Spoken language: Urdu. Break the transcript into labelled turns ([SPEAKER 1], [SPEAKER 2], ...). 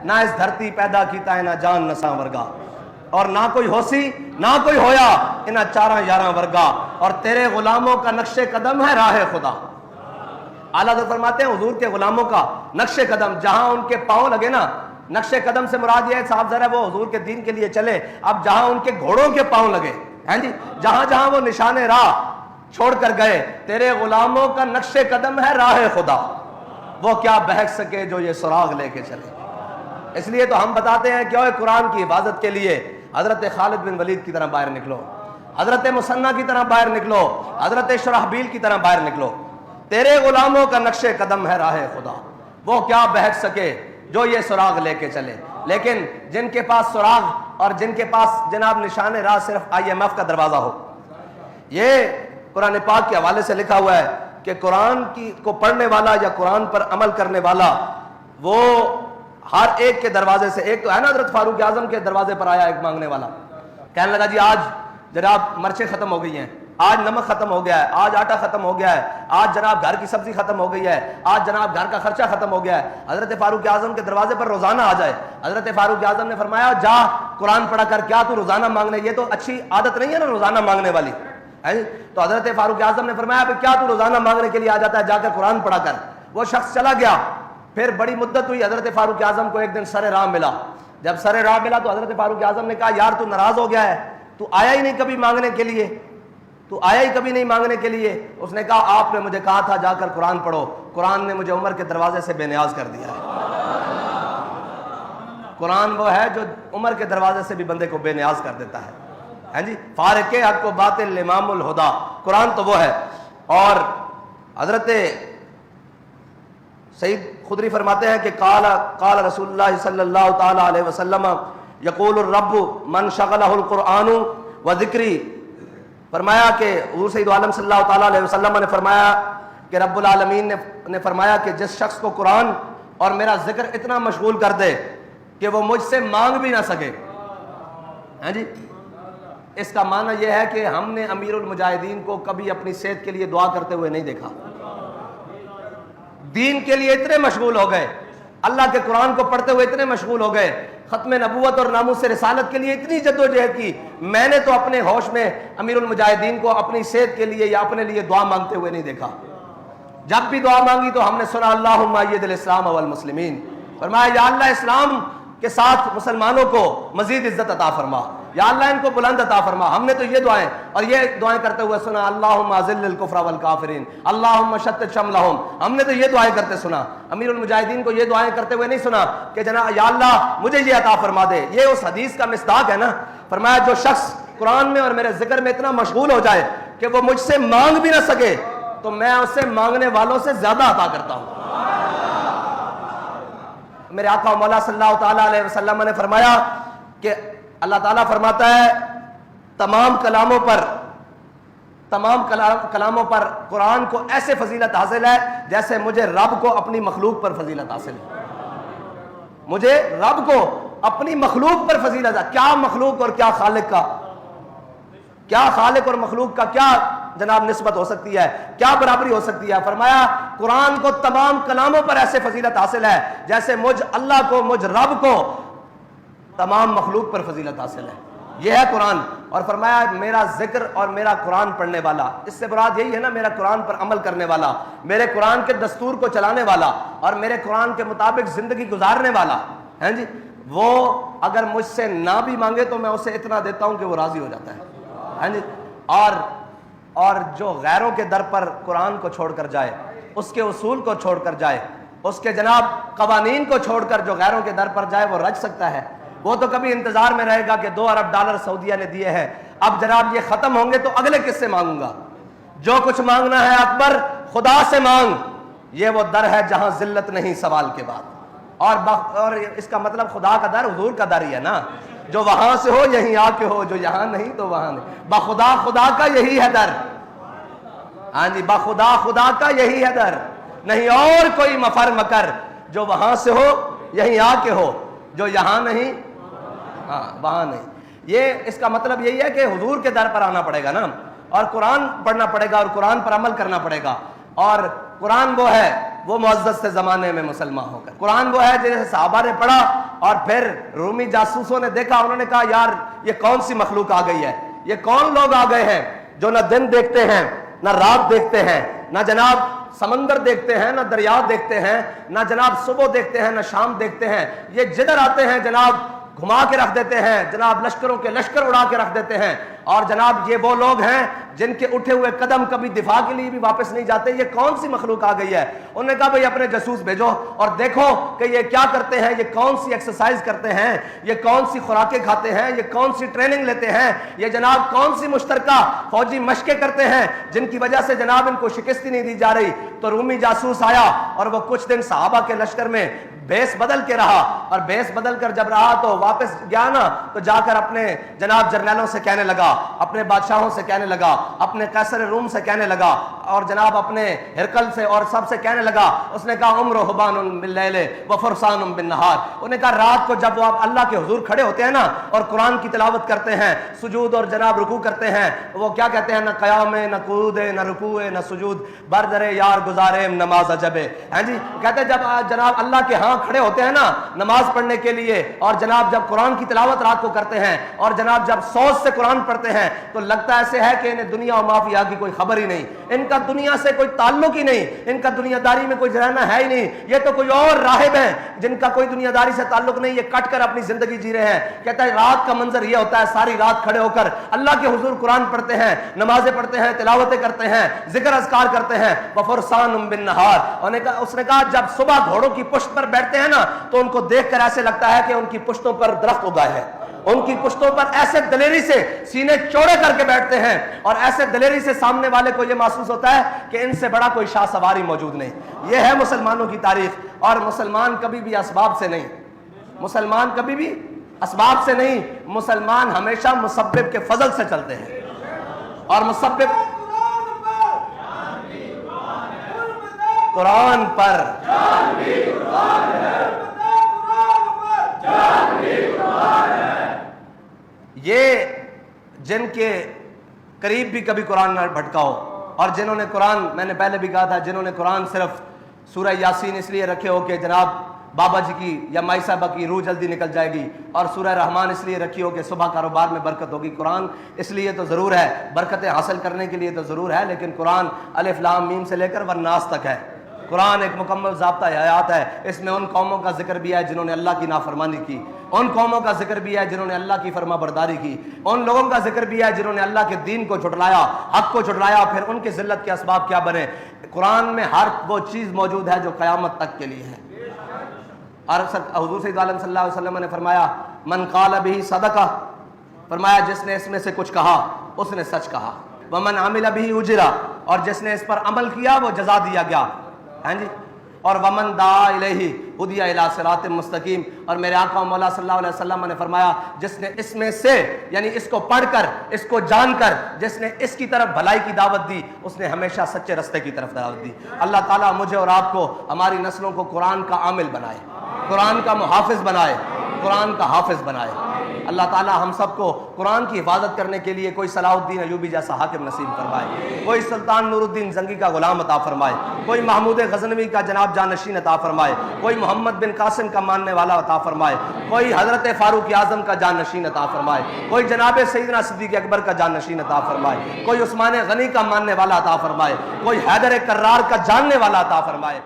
[SPEAKER 1] نہ اس دھرتی پیدا کیتا ہے نہ جان نساں ورگا، اور نہ کوئی ہوسی نہ کوئی ہویا انہاں چاراں یاراں ورگا، اور تیرے غلاموں کا نقش قدم ہے راہ خدا۔ اعلیٰ حضرت فرماتے ہیں حضور کے غلاموں کا نقش قدم جہاں ان کے پاؤں لگے نا، نقش قدم سے مراد یہ ہے صاحب ذرا وہ حضور کے دین کے لیے چلے، اب جہاں ان کے گھوڑوں کے پاؤں لگے ہیں جی، جہاں جہاں وہ نشان راہ چھوڑ کر گئے، تیرے غلاموں کا نقش قدم ہے راہ خدا، وہ کیا بہک سکے جو یہ سراغ لے کے چلے۔ اس لیے تو ہم بتاتے ہیں کہ اوے قرآن کی حفاظت کے لیے حضرت خالد بن ولید کی طرح باہر نکلو، حضرت مثنیٰ کی طرح باہر نکلو، حضرت شرحبیل کی طرح باہر نکلو، تیرے غلاموں کا نقش قدم ہے راہ خدا، وہ کیا بہک سکے جو یہ سراغ لے کے چلے۔ لیکن جن کے پاس سراغ اور جن کے پاس جناب نشان راہ صرف IMF کا دروازہ ہو، یہ قرآن پاک کے حوالے سے لکھا ہوا ہے کہ قرآن کو پڑھنے والا یا قرآن پر عمل کرنے والا وہ ہر ایک کے دروازے سے، ایک تو ہے نا حضرت فاروق اعظم کے دروازے پر آیا ایک مانگنے والا، کہنے لگا جی آج جناب مرچیں ختم ہو گئی ہیں، آج نمک ختم ہو گیا ہے، آج آٹا ختم ہو گیا ہے، آج جناب گھر کی سبزی ختم ہو گئی ہے، آج جناب گھر کا خرچہ ختم ہو گیا ہے، حضرت فاروق اعظم کے دروازے پر روزانہ آ جائے۔ حضرت فاروق اعظم نے فرمایا جا قرآن پڑھا کر، کیا تو روزانہ مانگنے، یہ تو اچھی عادت نہیں ہے نا روزانہ مانگنے والی، تو حضرت فاروق اعظم نے فرمایا کیا تو روزانہ مانگنے کے لیے آ جاتا ہے، جا کر قرآن پڑھا کر۔ وہ شخص چلا گیا، پھر بڑی مدت ہوئی، حضرت فاروق اعظم کو ایک دن سر راہ ملا، جب سر راہ ملا تو حضرت فاروق اعظم نے کہا یار تو ناراض ہو گیا ہے، تو آیا ہی نہیں کبھی مانگنے کے لیے، تو آیا ہی کبھی نہیں مانگنے کے لیے۔ اس نے کہا آپ نے مجھے کہا تھا جا کر قرآن پڑھو، قرآن نے مجھے عمر کے دروازے سے بے نیاز کر دیا ہے۔ قرآن وہ ہے جو عمر کے دروازے سے بھی بندے کو بے نیاز کر دیتا ہے، ہیں جی، فارق حق و باطل امام الہدا، قرآن تو وہ ہے۔ اور حضرت سید خدری فرماتے ہیں کہ قال رسول اللہ صلی اللہ تعالی علیہ وسلم یقول الرب من شغلہ القرآن و ذکری، فرمایا کہ حضور سید عالم صلی اللہ تعالی علیہ وسلم نے فرمایا کہ رب العالمین نے فرمایا کہ جس شخص کو قرآن اور میرا ذکر اتنا مشغول کر دے کہ وہ مجھ سے مانگ بھی نہ سکے، ہیں جی، اس کا معنی یہ ہے کہ ہم نے امیر المجاہدین کو کبھی اپنی صحت کے لیے دعا کرتے ہوئے نہیں دیکھا، دین کے لیے اتنے مشغول ہو گئے، اللہ کے قرآن کو پڑھتے ہوئے اتنے مشغول ہو گئے، ختم نبوت اور ناموس رسالت کے لیے اتنی جدوجہد کی، میں نے تو اپنے ہوش میں امیر المجاہدین کو اپنی صحت کے لیے یا اپنے لیے دعا مانگتے ہوئے نہیں دیکھا۔ جب بھی دعا مانگی تو ہم نے سنا اللہم اید الاسلام والمسلمین، فرمایا یا اللہ اسلام کے ساتھ مسلمانوں کو مزید عزت عطا فرما، یا اللہ ان کو بلند عطا فرما۔ ہم نے تو یہ دعائیں اور یہ دعائیں کرتے ہوئے سنا اللہم اذل الکفر والکافرین اللہم شتت شملہم، ہم نے تو یہ دعائیں کرتے سنا۔ امیر المجاہدین کو یہ دعائیں کرتے ہوئے نہیں سنا کہ جناب یا اللہ مجھے یہ عطا فرما دے، یہ اس حدیث کا مصداق ہے نا۔ فرمایا جو شخص قرآن میں اور میرے ذکر میں اتنا مشغول ہو جائے کہ وہ مجھ سے مانگ بھی نہ سکے تو میں اس سے مانگنے والوں سے زیادہ عطا کرتا ہوں۔ میرے آقا مولا صلی اللہ تعالیٰ علیہ وسلم نے فرمایا کہ اللہ تعالیٰ فرماتا ہے تمام کلاموں پر قرآن کو ایسے فضیلت حاصل ہے جیسے مجھے رب کو اپنی مخلوق پر فضیلت حاصل ہے، مجھے رب کو اپنی مخلوق پر فضیلت ہے۔ کیا مخلوق اور کیا خالق کا، کیا خالق اور مخلوق کا کیا جناب نسبت ہو سکتی ہے، کیا برابری ہو سکتی ہے؟ فرمایا قرآن کو تمام کلاموں پر ایسے فضیلت حاصل ہے جیسے مجھ اللہ کو، مجھ رب کو تمام مخلوق پر فضیلت حاصل ہے، یہ ہے قرآن۔ اور فرمایا میرا ذکر اور میرا قرآن پڑھنے والا، اس سے مراد یہی ہے نا میرا قرآن پر عمل کرنے والا، میرے قرآن کے دستور کو چلانے والا اور میرے قرآن کے مطابق زندگی گزارنے والا، ہیں جی، وہ اگر مجھ سے نہ بھی مانگے تو میں اسے اتنا دیتا ہوں کہ وہ راضی ہو جاتا ہے، ہیں جی۔ اور جو غیروں کے در پر قرآن کو چھوڑ کر جائے، اس کے اصول کو چھوڑ کر جائے، اس کے جناب قوانین کو چھوڑ کر جو غیروں کے در پر جائے وہ رج سکتا ہے، وہ تو کبھی انتظار میں رہے گا کہ 2 ارب ڈالر سعودیہ نے دیے ہیں، اب جناب یہ ختم ہوں گے تو اگلے کس سے مانگوں گا؟ جو کچھ مانگنا ہے اکبر خدا سے مانگ، یہ وہ در ہے جہاں ذلت نہیں سوال کے بعد۔ اور اس کا مطلب خدا کا در حضور کا در ہی ہے نا، جو وہاں سے ہو یہیں آ کے ہو، جو یہاں نہیں تو وہاں نہیں، بخدا خدا کا یہی ہے در، ہاں جی، بخدا خدا کا یہی ہے در، نہیں اور کوئی مفر مکر، جو وہاں سے ہو یہیں آ کے ہو، جو یہاں نہیں ہاں وہاں نہیں۔ یہ اس کا مطلب یہی ہے کہ حضور کے در پر آنا پڑے گا نا، اور قرآن پڑھنا پڑے گا اور قرآن پر عمل کرنا پڑے گا۔ اور قرآن وہ ہے وہ معزز سے زمانے میں مسلمان ہو کر، قرآن وہ ہے جیسے صحابہ نے پڑھا اور پھر رومی جاسوسوں نے دیکھا, انہوں نے کہا یار یہ کون سی مخلوق آ گئی ہے, یہ کون لوگ آ گئے ہیں جو نہ دن دیکھتے ہیں نہ رات دیکھتے ہیں, نہ جناب سمندر دیکھتے ہیں نہ دریا دیکھتے ہیں, نہ جناب صبح دیکھتے ہیں نہ شام دیکھتے ہیں, یہ جدھر آتے ہیں جناب گھما کے رکھ دیتے ہیں, جناب لشکروں کے لشکر اڑا کے رکھ دیتے ہیں, اور جناب یہ وہ لوگ ہیں جن کے اٹھے ہوئے قدم کبھی دفاع کے لیے بھی واپس نہیں جاتے, یہ کون سی مخلوق آ گئی ہے. انہوں نے کہا بھئی اپنے جاسوس بھیجو اور دیکھو کہ یہ کیا کرتے ہیں, یہ کون سی ایکسرسائز کرتے ہیں, یہ کون سی خوراکیں کھاتے ہیں, یہ کون سی ٹریننگ لیتے ہیں, یہ جناب کون سی مشترکہ فوجی مشقیں کرتے ہیں جن کی وجہ سے جناب ان کو شکست ہی نہیں دی جا رہی. تو رومی جاسوس آیا اور وہ کچھ دن صحابہ کے لشکر میں بیس بدل کے رہا, اور بیس بدل کر جب رہا تو واپس گیا نا, تو جا کر اپنے جناب جرنیلوں سے کہنے لگا, اپنے بادشاہوں سے کہنے لگا, اپنے قیصر روم سے کہنے لگا, اور جناب اپنے ہرکل سے اور سب سے کہنے لگا. اس نے کہا عمر حبان باللیل و فرسان بالنہار. انہوں نے کہا رات کو جب وہ آپ اللہ کے حضور کھڑے ہوتے ہیں نا اور قرآن کی تلاوت کرتے ہیں, سجود اور جناب رکوع کرتے ہیں, وہ کیا کہتے ہیں, نہ قیام نہ قعود نہ رکوع نہ سجود, بردر یار گزارے نماز عجب. ہاں جی, کہتے ہیں جب جناب اللہ کے ہاں کھڑے ہوتے ہیں نا نماز پڑھنے کے لیے, اور جناب جب قرآن کی تلاوت رات کو کرتے ہیں, اور جناب جب سوچ سے قرآن پڑھتے ہیں, تو لگتا ایسے ہے کہ انہیں دنیا و مافیا کی کوئی خبر ہی نہیں, ان کا دنیا سے کوئی تعلق ہی نہیں, ان کا دنیا داری میں کوئی رہنا ہے ہی نہیں. یہ تو کوئی اور راہب ہیں جن کا کوئی دنیا داری سے تعلق نہیں, یہ کٹ کر اپنی زندگی جی رہے ہیں. کہتا ہے رات کا منظر یہ ہوتا ہے, ساری رات کھڑے ہو کر اللہ کے حضور قرآن پڑھتے ہیں, نمازیں پڑھتے ہیں, تلاوتیں کرتے ہیں, ذکر اذکار کرتے ہیں. وفرسان بالنہار. اس نے کہا جب صبح گھوڑوں کی پشت پر بیٹھتے ہیں نا تو ان کو دیکھ کر ایسے لگتا ہے کہ ان کی پشتوں پر درخت اگائے ہیں, ان کی پشتوں پر ایسے دلیری سے سینے چوڑے کر کے بیٹھتے ہیں, اور ایسے دلیری سے سامنے والے کو یہ محسوس ہوتا ہے کہ ان سے بڑا کوئی شاہ سواری موجود نہیں. یہ ہے مسلمانوں کی تاریخ. اور مسلمان کبھی بھی اسباب سے نہیں, مسلمان کبھی بھی اسباب سے نہیں, مسلمان ہمیشہ مسبب کے فضل سے چلتے ہیں. اور مسبب قرآن پر, یہ جن کے قریب بھی کبھی قرآن نہ بھٹکا ہو, اور جنہوں نے قرآن, میں نے پہلے بھی کہا تھا, جنہوں نے قرآن صرف سورہ یاسین اس لیے رکھے ہو کہ جناب بابا جی کی یا مائی صاحبہ کی روح جلدی نکل جائے گی, اور سورہ رحمان اس لیے رکھی ہو کہ صبح کاروبار میں برکت ہوگی. قرآن اس لیے تو ضرور ہے, برکتیں حاصل کرنے کے لیے تو ضرور ہے, لیکن قرآن الف لام میم سے لے کر والناس تک ہے. قرآن ایک مکمل ضابطہ حیات ہے. اس میں ان قوموں کا ذکر بھی ہے جنہوں نے اللہ کی نافرمانی کی, ان قوموں کا ذکر بھی ہے جنہوں نے اللہ کی فرما برداری کی, ان لوگوں کا ذکر بھی ہے جنہوں نے اللہ کے دین کو جھٹلایا, حق کو جھٹلایا, پھر ان کی ذلت کے اسباب کیا بنے. قرآن میں ہر وہ چیز موجود ہے جو قیامت تک کے لیے ہے. اور حضور سید عالم صلی اللہ علیہ وسلم نے فرمایا من قال به صدقہ, فرمایا جس نے اس میں سے کچھ کہا اس نے سچ کہا. ومن عمل به اجرا, اور جس نے اس پر عمل کیا وہ جزا دیا گیا. ہاں جی. اور ومن دعا الیہ ہدی الی صراط مستقیم, اور میرے آقا مولا صلی اللہ علیہ وسلم نے فرمایا جس نے اس میں سے, یعنی اس کو پڑھ کر, اس کو جان کر, جس نے اس کی طرف بھلائی کی دعوت دی, اس نے ہمیشہ سچے رستے کی طرف دعوت دی. اللہ تعالیٰ مجھے اور آپ کو, ہماری نسلوں کو قرآن کا عامل بنائے, قرآن کا محافظ بنائے, قرآن کا حافظ بنائے. اللہ تعالیٰ ہم سب کو قرآن کی حفاظت کرنے کے لیے کوئی صلاح الدین ایوبی جیسا حاکم نصیب فرمائے, کوئی سلطان نور الدین زنگی کا غلام عطا فرمائے, کوئی محمود غزنوی کا جناب جانشین عطا فرمائے, کوئی محمد بن قاسم کا ماننے والا عطا فرمائے, کوئی حضرت فاروق اعظم کا جانشین عطا فرمائے, کوئی جناب سیدنا صدیق اکبر کا جانشین عطا فرمائے, کوئی عثمان غنی کا ماننے والا عطا فرمائے, کوئی حیدر کرار کا جاننے والا عطا فرمائے.